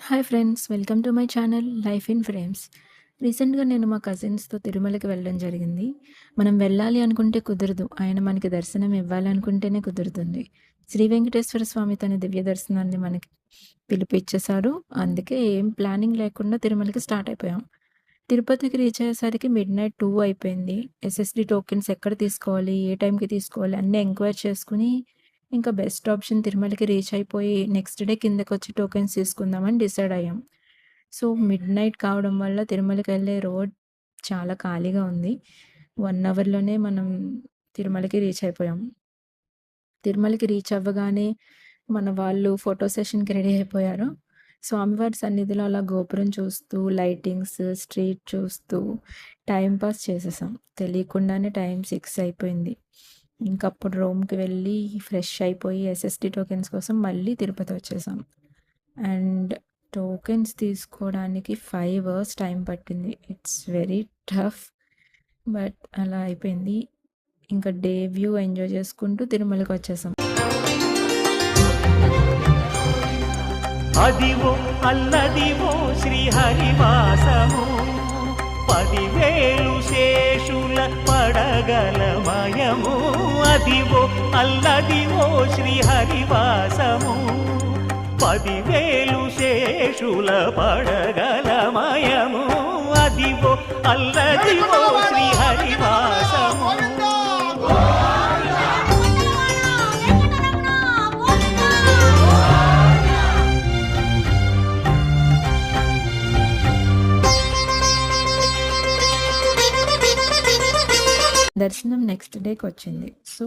Hi friends, welcome to my channel life in frames. రీసెంట్‌గా నేను మా కజిన్స్‌తో తిరుమలకి వెళ్ళడం జరిగింది. మనం వెళ్ళాలి అనుకుంటే కుదరదు. ఆయన మనకి దర్శనం ఇవ్వాలనుకుంటేనే కుదురుతుంది. శ్రీ వెంకటేశ్వర స్వామి తన దివ్య దర్శనాన్ని మనకి పిలిపిచ్చేశారు. అందుకే ఏం ప్లానింగ్ లేకుండా తిరుమలకి స్టార్ట్ అయిపోయాం. తిరుపతికి రీచ్ అయ్యేసరికి మిడ్‌నైట్ 2 అయిపోయింది. ఎస్ఎస్‌డీ టోకెన్స్ ఎక్కడ తీసుకోవాలి? ఏ టైంకి తీసుకోవాలి? అన్నీ ఎంక్వైరీ చేసుకొని ఇంకా బెస్ట్ ఆప్షన్ తిరుమలకి రీచ్ అయిపోయి నెక్స్ట్ డే కిందకొచ్చి టోకెన్స్ తీసుకుందామని డిసైడ్ అయ్యాం. సో, మిడ్‌నైట్ కావడం వల్ల తిరుమలకెళ్ళే రోడ్ చాలా ఖాళీగా ఉంది. 1 అవర్‌లోనే మనం తిరుమలకి రీచ్ అయిపోయాం. తిరుమలకి రీచ్ అవ్వగానే మన వాళ్ళు ఫోటో సెషన్‌కి రెడీ అయిపోయారు. స్వామివారి సన్నిధిలో అలా గోపురం చూస్తూ, లైటింగ్స్, స్ట్రీట్ చూస్తూ టైమ్ పాస్ చేసేసాం. తెలియకుండానే టైం 6 అయిపోయింది. ఇంకప్పుడు రూమ్‌కి వెళ్ళి ఫ్రెష్ అయిపోయి ఎస్ఎస్‌డీ టోకెన్స్ కోసం మళ్ళీ తిరుపతి వచ్చేసాం. అండ్ టోకెన్స్ తీసుకోవడానికి 5 అవర్స్ టైం పట్టింది. It's very tough. బట్ అలా అయిపోయింది. ఇంకా డే వ్యూ ఎంజాయ్ చేసుకుంటూ తిరుమలకొచ్చేసాం. అదివో అల్లదివో శ్రీహరివాసము 10,000 శేషుల పడగలమయము. అదివో అల్లదివో శ్రీహరివాసము 10,000 శేషుల పడగలమయము. అదివో అల్లదివో శ్రీహరివాసము. దర్శనం నెక్స్ట్ డేకొచ్చింది. సో,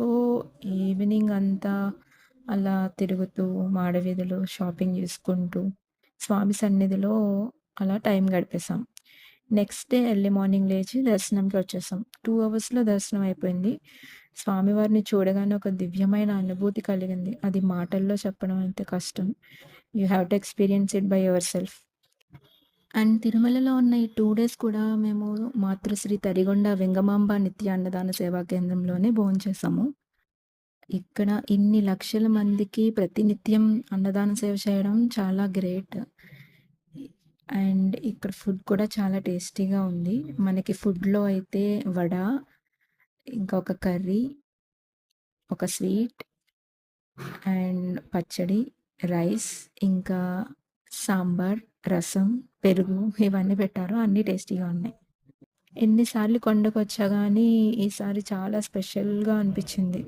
ఈవినింగ్ అంతా అలా తిరుగుతూ, మాడవీధులు షాపింగ్ చేసుకుంటూ, స్వామి సన్నిధిలో అలా టైం గడిపేసాం. నెక్స్ట్ డే ఎర్లీ మార్నింగ్ లేచి దర్శనంకి వచ్చేసాం. 2 అవర్స్‌లో దర్శనం అయిపోయింది. స్వామివారిని చూడగానే ఒక దివ్యమైన అనుభూతి కలిగింది. అది మాటల్లో చెప్పడం అయితే కష్టం. You have to experience it by your self. And తిరుమలలో ఉన్న ఈ 2 డేస్ కూడా మేము మాతృశ్రీ తరిగొండ వెంగమాంబ నిత్య అన్నదాన సేవా కేంద్రంలోనే భోంచేసాము. ఇక్కడ ఇన్ని లక్షల మందికి ప్రతినిత్యం అన్నదాన సేవ చేయడం చాలా గ్రేట్. అండ్ ఇక్కడ ఫుడ్ కూడా చాలా టేస్టీగా ఉంది. మనకి ఫుడ్‌లో అయితే వడ, ఇంకా ఒక కర్రీ, ఒక స్వీట్ అండ్ పచ్చడి, రైస్, ఇంకా సాంబార్, రసం, పెరుగు ఇవన్నీ పెట్టారు. అన్నీ టేస్టీగా ఉన్నాయి. ఎన్ని సార్లు కొండకొచ్చా గానీ ఈసారి చాలా స్పెషల్‌గా అనిపిచ్చింది.